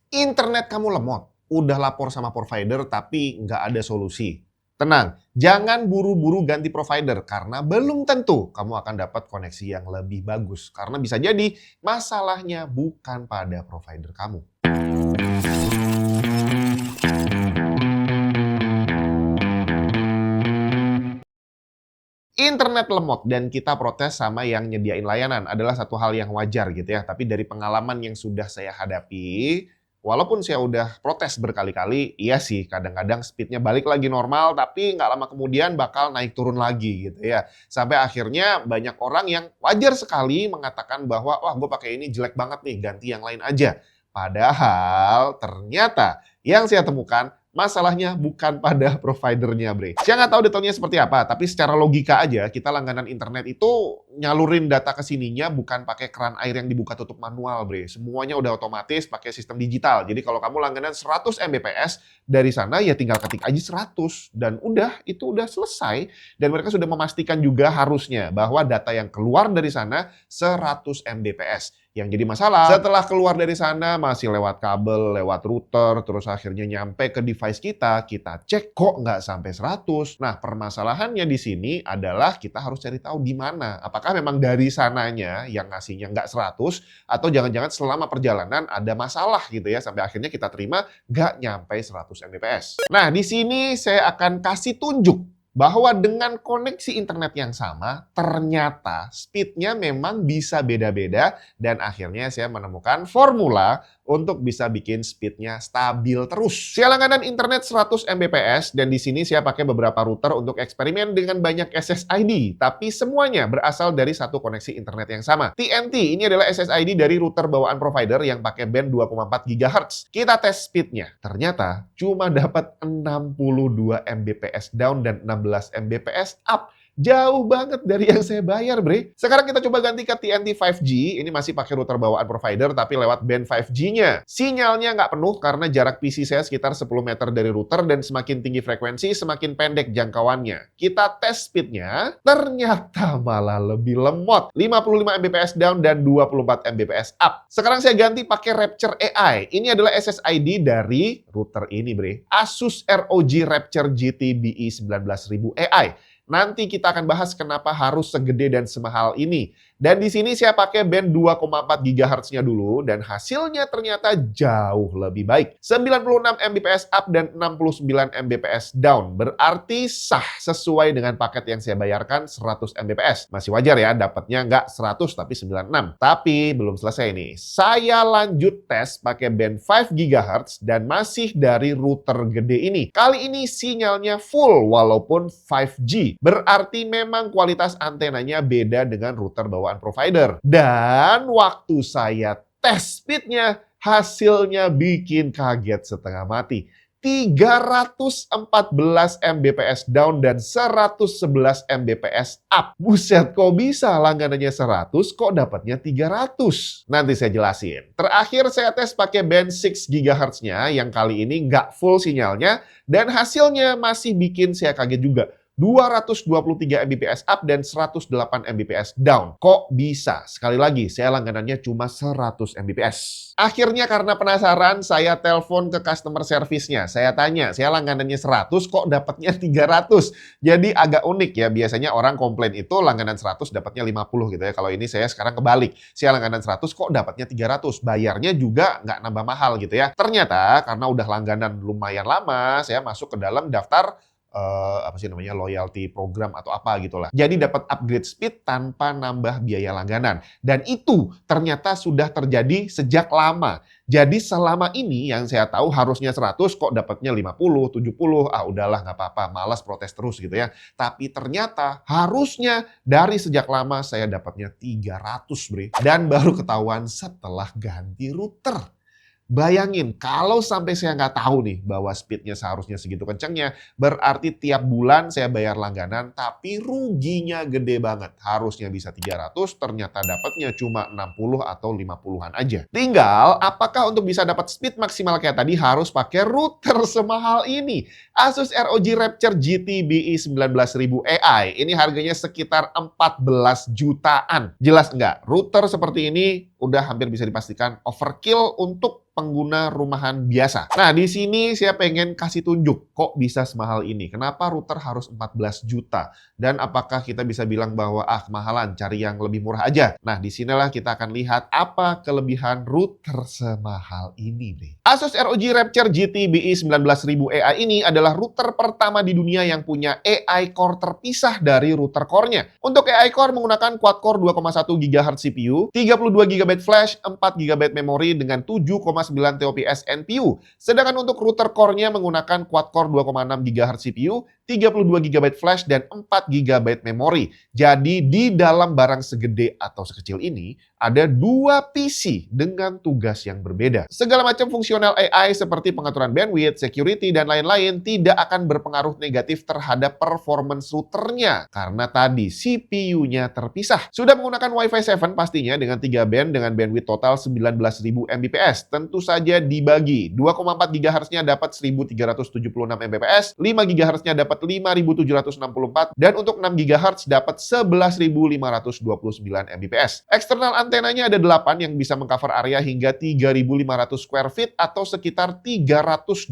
Internet kamu lemot, udah lapor sama provider tapi nggak ada solusi. Tenang, jangan buru-buru ganti provider karena belum tentu kamu akan dapat koneksi yang lebih bagus. Karena bisa jadi masalahnya bukan pada provider kamu. Internet lemot dan kita protes sama yang nyediain layanan adalah satu hal yang wajar gitu ya. Tapi dari pengalaman yang sudah saya hadapi, walaupun saya udah protes berkali-kali, iya sih kadang-kadang speednya balik lagi normal, tapi nggak lama kemudian bakal naik turun lagi gitu ya. Sampai akhirnya banyak orang yang wajar sekali mengatakan bahwa, wah gue pakai ini jelek banget nih, ganti yang lain aja. Padahal ternyata yang saya temukan masalahnya bukan pada providernya, Bre. Saya nggak tahu detailnya seperti apa, tapi secara logika aja, kita langganan internet itu nyalurin data ke sininya bukan pakai keran air yang dibuka tutup manual, Bre. Semuanya udah otomatis pakai sistem digital. Jadi kalau kamu langganan 100 Mbps, dari sana ya tinggal ketik aja 100. Dan udah, itu udah selesai. Dan mereka sudah memastikan juga harusnya bahwa data yang keluar dari sana 100 Mbps. Yang jadi masalah, setelah keluar dari sana masih lewat kabel, lewat router, terus akhirnya nyampe ke device kita cek kok nggak sampai 100. Nah, permasalahannya di sini adalah kita harus cari tahu di mana. Apakah memang dari sananya yang ngasihnya nggak 100, atau jangan-jangan selama perjalanan ada masalah gitu ya, sampai akhirnya kita terima nggak nyampe 100 Mbps. Nah, di sini saya akan kasih tunjuk bahwa dengan koneksi internet yang sama, ternyata speednya memang bisa beda-beda dan akhirnya saya menemukan formula untuk bisa bikin speednya stabil terus. Saya langganan internet 100 Mbps dan di sini saya pakai beberapa router untuk eksperimen dengan banyak SSID, tapi semuanya berasal dari satu koneksi internet yang sama. TNT ini adalah SSID dari router bawaan provider yang pakai band 2,4 GHz. Kita tes speednya. Ternyata cuma dapat 62 Mbps down dan 16 Mbps up. Jauh banget dari yang saya bayar, Bre. Sekarang kita coba ganti ke TNT 5G. Ini masih pakai router bawaan provider tapi lewat band 5G-nya. Sinyalnya nggak penuh karena jarak PC saya sekitar 10 meter dari router dan semakin tinggi frekuensi, semakin pendek jangkauannya. Kita tes speednya, ternyata malah lebih lemot. 55 Mbps down dan 24 Mbps up. Sekarang saya ganti pakai Rapture AI. Ini adalah SSID dari router ini, Bre. Asus ROG Rapture GT BE 19000 AI. Nanti kita akan bahas kenapa harus segede dan semahal ini. Dan di sini saya pakai band 2,4 GHz-nya dulu dan hasilnya ternyata jauh lebih baik. 96 Mbps up dan 69 Mbps down. Berarti sah sesuai dengan paket yang saya bayarkan 100 Mbps. Masih wajar ya dapatnya nggak 100 tapi 96. Tapi belum selesai nih. Saya lanjut tes pakai band 5 GHz dan masih dari router gede ini. Kali ini sinyalnya full walaupun 5G. Berarti memang kualitas antenanya beda dengan router bawaan provider. Dan waktu saya tes speednya, hasilnya bikin kaget setengah mati. 314 Mbps down dan 111 Mbps up. Buset, kok bisa langganannya 100, kok dapatnya 300? Nanti saya jelasin. Terakhir saya tes pakai band 6 GHz-nya yang kali ini nggak full sinyalnya dan hasilnya masih bikin saya kaget juga. 223 Mbps up dan 108 Mbps down. Kok bisa? Sekali lagi, saya langganannya cuma 100 Mbps. Akhirnya karena penasaran, saya telepon ke customer service-nya. Saya tanya, saya langganannya 100 kok dapatnya 300? Jadi agak unik ya, biasanya orang komplain itu langganan 100 dapatnya 50 gitu ya. Kalau ini saya sekarang kebalik. Saya langganan 100 kok dapatnya 300. Bayarnya juga nggak nambah mahal gitu ya. Ternyata karena udah langganan lumayan lama, saya masuk ke dalam daftar loyalty program atau apa gitulah. Jadi dapat upgrade speed tanpa nambah biaya langganan. Dan itu ternyata sudah terjadi sejak lama. Jadi selama ini yang saya tahu harusnya 100 kok dapatnya 50, 70, udahlah nggak apa-apa, malas protes terus gitu ya. Tapi ternyata harusnya dari sejak lama saya dapatnya 300, Bre. Dan baru ketahuan setelah ganti router. Bayangin, kalau sampai saya nggak tahu nih bahwa speednya seharusnya segitu kencengnya, berarti tiap bulan saya bayar langganan, tapi ruginya gede banget. Harusnya bisa 300, ternyata dapatnya cuma 60 atau 50-an aja. Tinggal, apakah untuk bisa dapat speed maksimal kayak tadi harus pakai router semahal ini? Asus ROG Rapture GT BE 19000 AI. Ini harganya sekitar 14 jutaan. Jelas nggak? Router seperti ini udah hampir bisa dipastikan overkill untuk pengguna rumahan biasa. Nah, di sini saya pengen kasih tunjuk kok bisa semahal ini. Kenapa router harus 14 juta? Dan apakah kita bisa bilang bahwa kemahalan, cari yang lebih murah aja? Nah, disinilah kita akan lihat apa kelebihan router semahal ini deh. Asus ROG Rapture GT BI 19000 AI ini adalah router pertama di dunia yang punya AI core terpisah dari router core-nya. Untuk AI core menggunakan quad-core 2,1 GHz CPU, 32 GB flash, 4 GB memori dengan 7,9 TOPS NPU. Sedangkan untuk router core-nya menggunakan quad-core 2,6 GHz CPU, 32 GB flash, dan 4 GB memori. Jadi di dalam barang segede atau sekecil ini, ada dua PC dengan tugas yang berbeda. Segala macam fungsional AI seperti pengaturan bandwidth, security, dan lain-lain tidak akan berpengaruh negatif terhadap performance routernya. Karena tadi CPU-nya terpisah. Sudah menggunakan Wi-Fi 7 pastinya dengan 3 band dengan bandwidth total 19.000 Mbps. Tentu saja dibagi. 2,4 GHz-nya dapat 1376 Mbps, 5 GHz-nya dapat 5764, dan untuk 6 GHz dapat 11.529 Mbps. Eksternal antenanya ada 8 yang bisa mengcover area hingga 3.500 square feet atau sekitar 325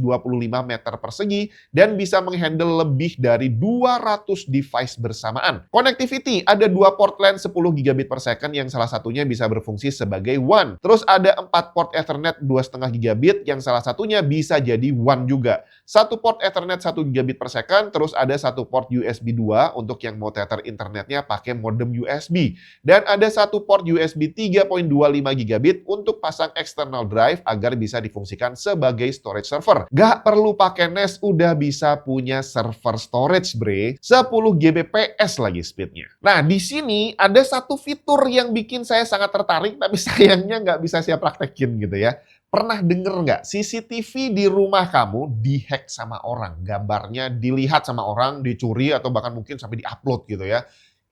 meter persegi dan bisa menghandle lebih dari 200 device bersamaan. Connectivity ada 2 port LAN 10 gigabit per second yang salah satunya bisa berfungsi sebagai WAN. Terus ada 4 port Ethernet 2,5 gigabit yang salah satunya bisa jadi WAN juga. 1 port Ethernet 1 gigabit per second, terus ada 1 port USB 2 untuk yang mau tether internetnya pakai modem USB. Dan ada 1 port USB 3.25 gigabit untuk pasang external drive agar bisa difungsikan sebagai storage server. Gak perlu pakai NAS, udah bisa punya server storage, bre. 10 Gbps lagi speednya. Nah, di sini ada satu fitur yang bikin saya sangat tertarik, tapi sayangnya nggak bisa saya praktekin gitu ya. Pernah denger nggak CCTV di rumah kamu dihack sama orang? Gambarnya dilihat sama orang, dicuri, atau bahkan mungkin sampai diupload gitu ya.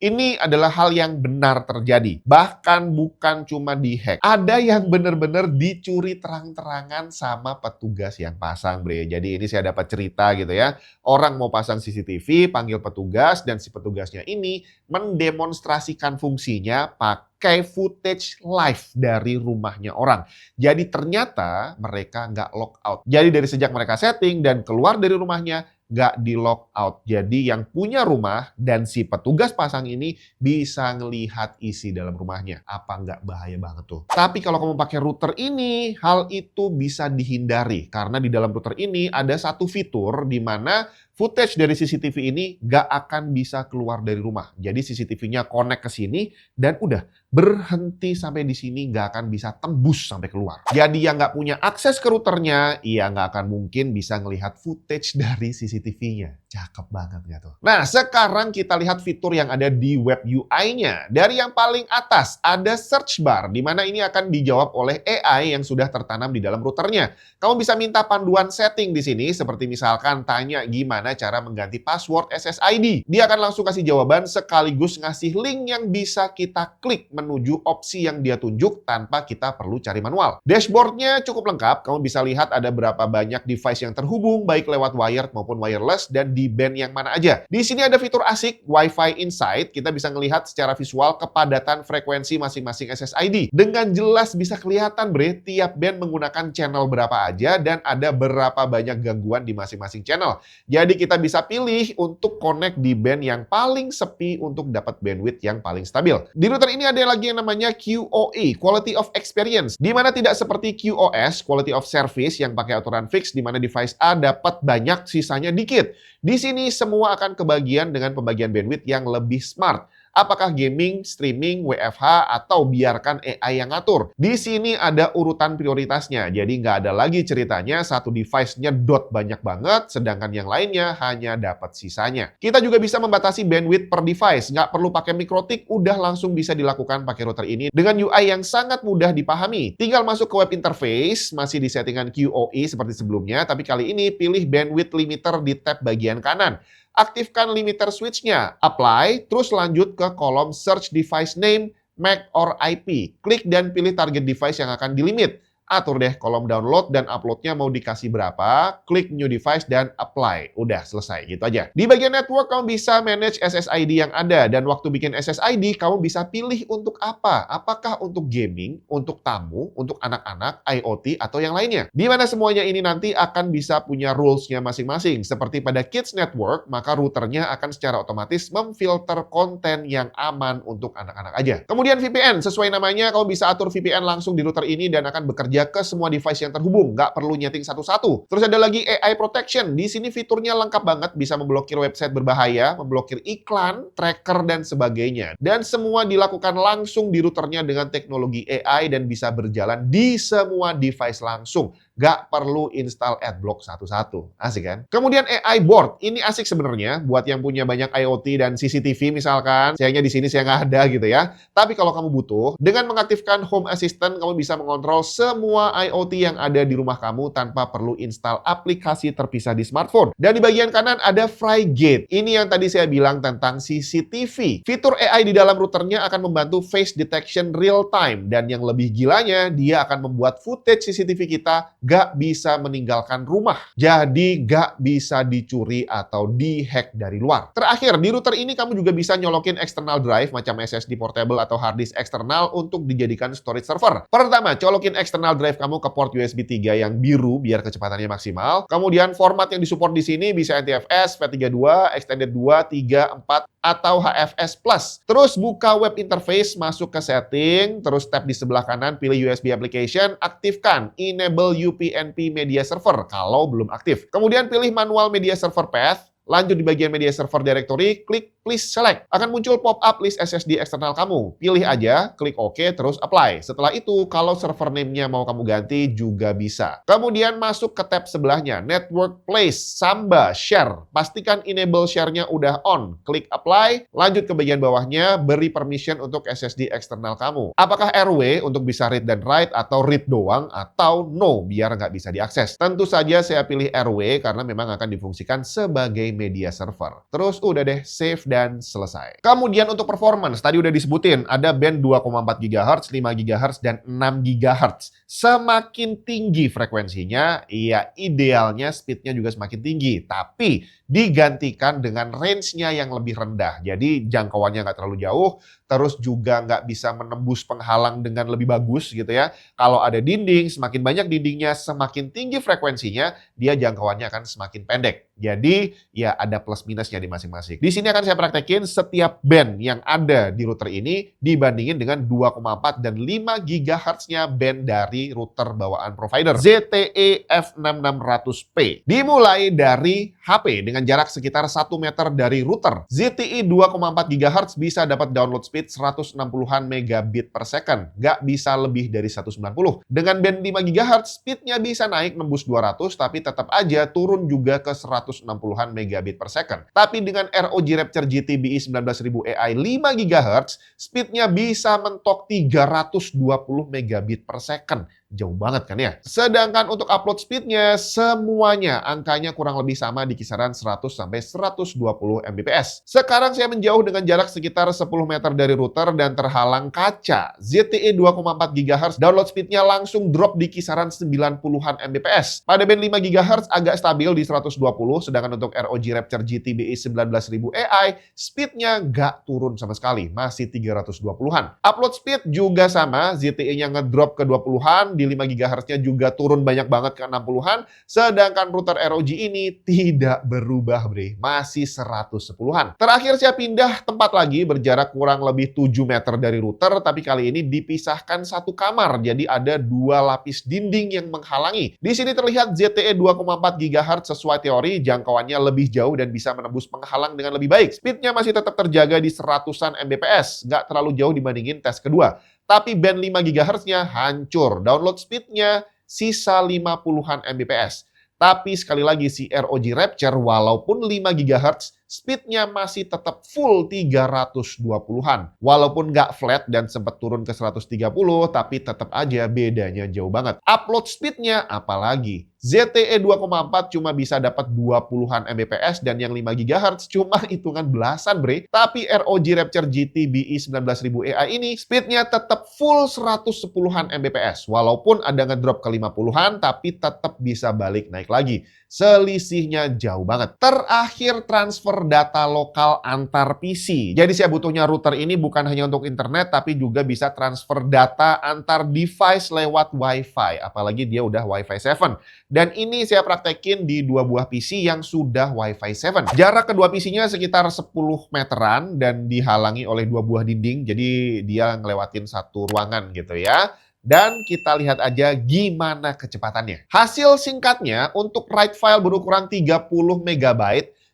Ini adalah hal yang benar terjadi. Bahkan bukan cuma dihack. Ada yang benar-benar dicuri terang-terangan sama petugas yang pasang, bre. Jadi ini saya dapat cerita gitu ya. Orang mau pasang CCTV, panggil petugas, dan si petugasnya ini mendemonstrasikan fungsinya pakai footage live dari rumahnya orang. Jadi ternyata mereka nggak lock out. Jadi dari sejak mereka setting dan keluar dari rumahnya, nggak di lock out. Jadi yang punya rumah dan si petugas pasang ini bisa ngelihat isi dalam rumahnya. Apa nggak bahaya banget tuh? Tapi kalau kamu pakai router ini, hal itu bisa dihindari. Karena di dalam router ini ada satu fitur di mana footage dari CCTV ini nggak akan bisa keluar dari rumah. Jadi CCTV-nya connect ke sini dan udah berhenti sampai di sini, nggak akan bisa tembus sampai keluar. Jadi yang nggak punya akses ke routernya, ya nggak akan mungkin bisa ngelihat footage dari CCTV-nya. Cakep banget nggak tuh? Nah, sekarang kita lihat fitur yang ada di web UI-nya. Dari yang paling atas ada search bar, di mana ini akan dijawab oleh AI yang sudah tertanam di dalam routernya. Kamu bisa minta panduan setting di sini, seperti misalkan tanya gimana cara mengganti password SSID. Dia akan langsung kasih jawaban sekaligus ngasih link yang bisa kita klik menuju opsi yang dia tunjuk tanpa kita perlu cari manual. Dashboardnya cukup lengkap, kamu bisa lihat ada berapa banyak device yang terhubung baik lewat wired maupun wireless dan di band yang mana aja. Di sini ada fitur asik Wi-Fi Insight, kita bisa melihat secara visual kepadatan frekuensi masing-masing SSID. Dengan jelas bisa kelihatan bre, tiap band menggunakan channel berapa aja dan ada berapa banyak gangguan di masing-masing channel. Jadi kita bisa pilih untuk connect di band yang paling sepi untuk dapat bandwidth yang paling stabil. Di router ini ada lagi yang namanya QoE, Quality of Experience, di mana tidak seperti QoS, Quality of Service, yang pakai aturan fix di mana device A dapat banyak, sisanya dikit. Di sini semua akan kebagian dengan pembagian bandwidth yang lebih smart. Apakah gaming, streaming, WFH, atau biarkan AI yang ngatur. Di sini ada urutan prioritasnya, jadi nggak ada lagi ceritanya satu device nyedot banyak banget, sedangkan yang lainnya hanya dapat sisanya. Kita juga bisa membatasi bandwidth per device, nggak perlu pakai mikrotik, udah langsung bisa dilakukan pakai router ini dengan UI yang sangat mudah dipahami. Tinggal masuk ke web interface, masih di settingan QoE seperti sebelumnya, tapi kali ini pilih bandwidth limiter di tab bagian kanan. Aktifkan limiter switch-nya, apply, terus lanjut ke kolom search device name, MAC or IP. Klik dan pilih target device yang akan dilimit. Atur deh kolom download dan uploadnya mau dikasih berapa, klik new device dan apply. Udah selesai, gitu aja. Di bagian network kamu bisa manage SSID yang ada dan waktu bikin SSID kamu bisa pilih untuk apa. Apakah untuk gaming, untuk tamu, untuk anak-anak, IoT, atau yang lainnya. Di mana semuanya ini nanti akan bisa punya rules-nya masing-masing. Seperti pada Kids Network, maka routernya akan secara otomatis memfilter konten yang aman untuk anak-anak aja. Kemudian VPN, sesuai namanya kamu bisa atur VPN langsung di router ini dan akan bekerja ke semua device yang terhubung, nggak perlu nyeting satu-satu. Terus ada lagi AI Protection. Di sini fiturnya lengkap banget, bisa memblokir website berbahaya, memblokir iklan, tracker, dan sebagainya. Dan semua dilakukan langsung di routernya dengan teknologi AI dan bisa berjalan di semua device langsung. Nggak perlu install adblock satu-satu. Asik kan? Kemudian AI Board. Ini asik sebenarnya buat yang punya banyak IoT dan CCTV misalkan. Sayangnya di sini saya nggak ada gitu ya. Tapi kalau kamu butuh, dengan mengaktifkan Home Assistant, kamu bisa mengontrol semua IoT yang ada di rumah kamu tanpa perlu install aplikasi terpisah di smartphone. Dan di bagian kanan ada FryGate. Ini yang tadi saya bilang tentang CCTV. Fitur AI di dalam routernya akan membantu face detection real time. Dan yang lebih gilanya, dia akan membuat footage CCTV kita nggak bisa meninggalkan rumah. Jadi nggak bisa dicuri atau dihack dari luar. Terakhir, di router ini kamu juga bisa nyolokin external drive macam SSD portable atau hard disk eksternal untuk dijadikan storage server. Pertama, colokin external drive kamu ke port USB 3 yang biru biar kecepatannya maksimal. Kemudian format yang disupport di sini bisa NTFS, FAT32, Extended 2, 3, 4, atau HFS+. Terus buka web interface, masuk ke setting, terus tab di sebelah kanan, pilih USB application, aktifkan enable UPnP media server kalau belum aktif. Kemudian pilih manual media server path, lanjut di bagian media server directory, klik please select. Akan muncul pop-up list SSD eksternal kamu. Pilih aja, klik OK, terus apply. Setelah itu, kalau server name-nya mau kamu ganti, juga bisa. Kemudian masuk ke tab sebelahnya, Network Place, Samba, Share. Pastikan enable share-nya udah on. Klik apply, lanjut ke bagian bawahnya, beri permission untuk SSD eksternal kamu. Apakah RW untuk bisa read dan write, atau read doang, atau no, biar nggak bisa diakses. Tentu saja saya pilih RW, karena memang akan difungsikan sebagai media server. Terus udah deh, save dan selesai. Kemudian untuk performance, tadi udah disebutin, ada band 2,4 GHz, 5 GHz, dan 6 GHz. Semakin tinggi frekuensinya, ya idealnya speednya juga semakin tinggi. Tapi digantikan dengan range-nya yang lebih rendah. Jadi jangkauannya nggak terlalu jauh, terus juga nggak bisa menembus penghalang dengan lebih bagus gitu ya. Kalau ada dinding, semakin banyak dindingnya, semakin tinggi frekuensinya, dia jangkauannya akan semakin pendek. Jadi ya ada plus minusnya di masing-masing. Di sini akan saya praktekin setiap band yang ada di router ini dibandingin dengan 2,4 dan 5 GHz-nya band dari router bawaan provider ZTE F6600P. Dimulai dari HP dengan jarak sekitar 1 meter dari router. ZTE 2,4 GHz bisa dapat download speed 160-an megabit per second. Nggak bisa lebih dari 190. Dengan band 5 GHz, speednya bisa naik nembus 200, tapi tetap aja turun juga ke 160-an megabit per second. Tapi dengan ROG Rapture GT BI 19000 AI 5 GHz, speednya bisa mentok 320 megabit per second. Jauh banget kan ya? Sedangkan untuk upload speednya, semuanya angkanya kurang lebih sama di kisaran 100 sampai 120 Mbps. Sekarang saya menjauh dengan jarak sekitar 10 meter dari router dan terhalang kaca. ZTE 2,4 GHz download speednya langsung drop di kisaran 90-an Mbps. Pada band 5 GHz agak stabil di 120, sedangkan untuk ROG Rapture GT BI 19000 AI, speednya nggak turun sama sekali, masih 320-an. Upload speed juga sama, ZTE-nya ngedrop ke 20-an, di 5 GHz-nya juga turun banyak banget ke 60-an, sedangkan router ROG ini tidak berubah bre, masih 110-an. Terakhir saya pindah tempat lagi berjarak kurang lebih 7 meter dari router, tapi kali ini dipisahkan satu kamar, jadi ada 2 lapis dinding yang menghalangi. Di sini terlihat ZTE 2,4 GHz sesuai teori, jangkauannya lebih jauh dan bisa menembus penghalang dengan lebih baik. Speednya masih tetap terjaga di 100-an Mbps, nggak terlalu jauh dibandingin tes kedua. Tapi band 5 GHz-nya hancur. Download speed-nya sisa 50-an Mbps. Tapi sekali lagi si ROG Rapture walaupun 5 GHz, speed-nya masih tetap full 320-an. Walaupun nggak flat dan sempat turun ke 130, tapi tetap aja bedanya jauh banget. Upload speed-nya apalagi. ZTE 2,4 cuma bisa dapat 20-an Mbps dan yang 5 GHz cuma hitungan belasan, bre. Tapi ROG Rapture GT BI 19000 AI ini speednya tetap full 110-an Mbps. Walaupun ada ngedrop ke 50-an, tapi tetap bisa balik naik lagi. Selisihnya jauh banget. Terakhir, transfer data lokal antar PC. Jadi saya butuhnya router ini bukan hanya untuk internet, tapi juga bisa transfer data antar device lewat Wi-Fi. Apalagi dia udah Wi-Fi 7. Dan ini saya praktekin di 2 buah PC yang sudah Wi-Fi 7. Jarak kedua PC-nya sekitar 10 meteran dan dihalangi oleh 2 buah dinding. Jadi dia ngelewatin satu ruangan gitu ya. Dan kita lihat aja gimana kecepatannya. Hasil singkatnya, untuk write file berukuran 30 MB,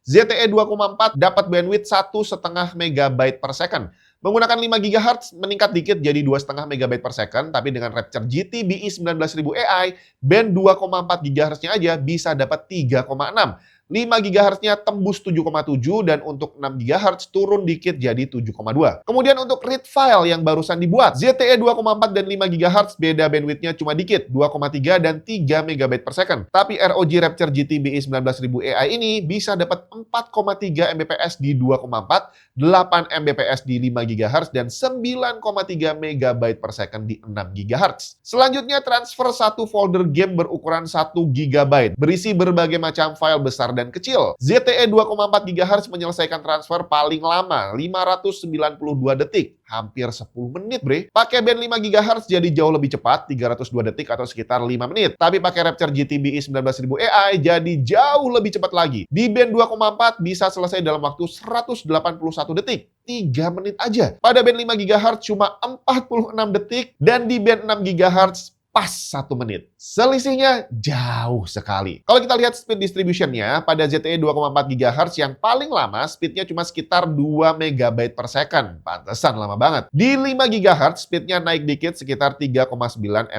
ZTE 2,4 dapat bandwidth 1,5 MB per second. Menggunakan 5 GHz meningkat dikit jadi 2,5 MB per second, tapi dengan Rapture GT BI 19000 AI, band 2,4 GHz-nya aja bisa dapat 3,6. 5 GHz-nya tembus 7,7 dan untuk 6 GHz turun dikit jadi 7,2. Kemudian untuk read file yang barusan dibuat, ZTE 2,4 dan 5 GHz beda bandwidth-nya cuma dikit, 2,3 dan 3 MB per second. Tapi ROG Rapture GT BI 19000 AI ini bisa dapat 4,3 Mbps di 2,4, 8 Mbps di 5 GHz dan 9,3 MB per second di 6 GHz. Selanjutnya transfer satu folder game berukuran 1 GB berisi berbagai macam file besar dan kecil. ZTE 2,4 GHz menyelesaikan transfer paling lama 592 detik, hampir 10 menit, bre. Pakai band 5 GHz jadi jauh lebih cepat, 302 detik atau sekitar 5 menit. Tapi pakai Rapture GT BI 19000 AI jadi jauh lebih cepat lagi. Di band 2,4 bisa selesai dalam waktu 181 detik, 3 menit aja. Pada band 5 GHz cuma 46 detik dan di band 6 GHz pas 1 menit. Selisihnya jauh sekali. Kalau kita lihat speed distribution-nya, pada ZTE 2,4 GHz yang paling lama speednya cuma sekitar 2 MB per second. Pantesan lama banget. Di 5 GHz speednya naik dikit sekitar 3,9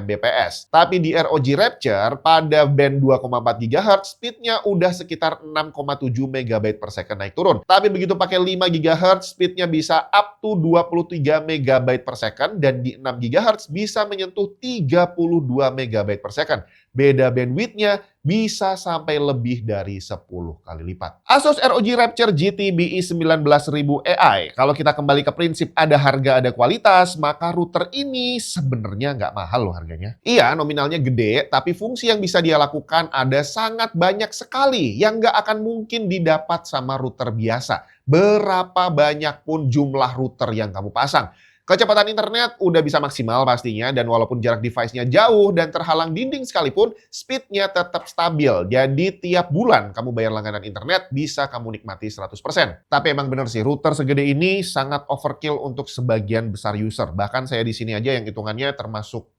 Mbps. Tapi di ROG Rapture pada band 2,4 GHz speednya udah sekitar 6,7 MB per second naik turun. Tapi begitu pakai 5 GHz speednya bisa up to 23 MB per second dan di 6 GHz bisa menyentuh 32 MB per second. Beda bandwidth-nya bisa sampai lebih dari 10 kali lipat. Asus ROG Rapture GT BI 19000 AI. Kalau kita kembali ke prinsip ada harga ada kualitas, maka router ini sebenarnya nggak mahal loh harganya. Iya, nominalnya gede, tapi fungsi yang bisa dia lakukan ada sangat banyak sekali yang nggak akan mungkin didapat sama router biasa. Berapa banyak pun jumlah router yang kamu pasang. Kecepatan internet udah bisa maksimal pastinya, dan walaupun jarak device-nya jauh dan terhalang dinding sekalipun, speed-nya tetap stabil. Jadi tiap bulan kamu bayar langganan internet bisa kamu nikmati 100%. Tapi emang bener sih, router segede ini sangat overkill untuk sebagian besar user. Bahkan saya di sini aja yang hitungannya termasuk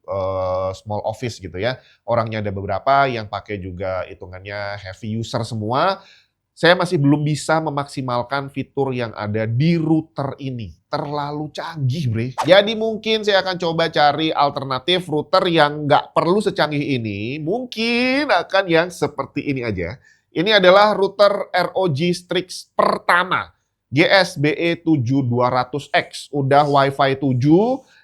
small office gitu ya. Orangnya ada beberapa yang pakai juga hitungannya heavy user semua. Saya masih belum bisa memaksimalkan fitur yang ada di router ini. Terlalu canggih, bre. Jadi mungkin saya akan coba cari alternatif router yang nggak perlu secanggih ini. Mungkin akan yang seperti ini aja. Ini adalah router ROG Strix pertama. GSBE 7200X. Udah Wi-Fi 7.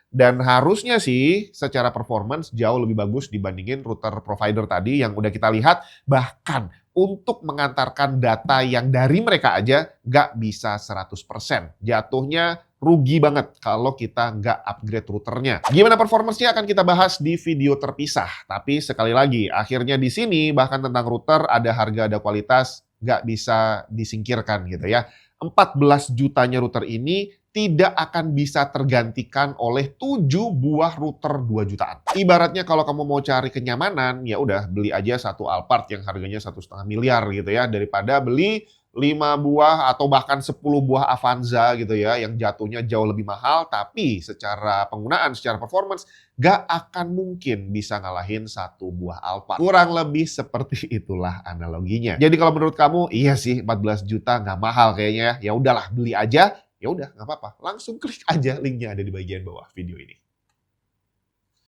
Dan harusnya sih secara performance jauh lebih bagus dibandingin router provider tadi yang udah kita lihat. Bahkan untuk mengantarkan data yang dari mereka aja nggak bisa 100%. Jatuhnya rugi banget kalau kita nggak upgrade routernya. Gimana performance-nya akan kita bahas di video terpisah. Tapi sekali lagi, akhirnya di sini bahkan tentang router ada harga, ada kualitas, nggak bisa disingkirkan gitu ya. 14 jutanya router ini tidak akan bisa tergantikan oleh 7 buah router 2 jutaan. Ibaratnya kalau kamu mau cari kenyamanan, ya udah beli aja satu Alphard yang harganya 1,5 miliar gitu ya, daripada beli 5 buah atau bahkan 10 buah Avanza gitu ya, yang jatuhnya jauh lebih mahal, tapi secara penggunaan, secara performance, gak akan mungkin bisa ngalahin satu buah Alphard. Kurang lebih seperti itulah analoginya. Jadi kalau menurut kamu, iya sih 14 juta gak mahal kayaknya, ya udahlah beli aja. Ya udah, nggak apa-apa. Langsung klik aja linknya ada di bagian bawah video ini.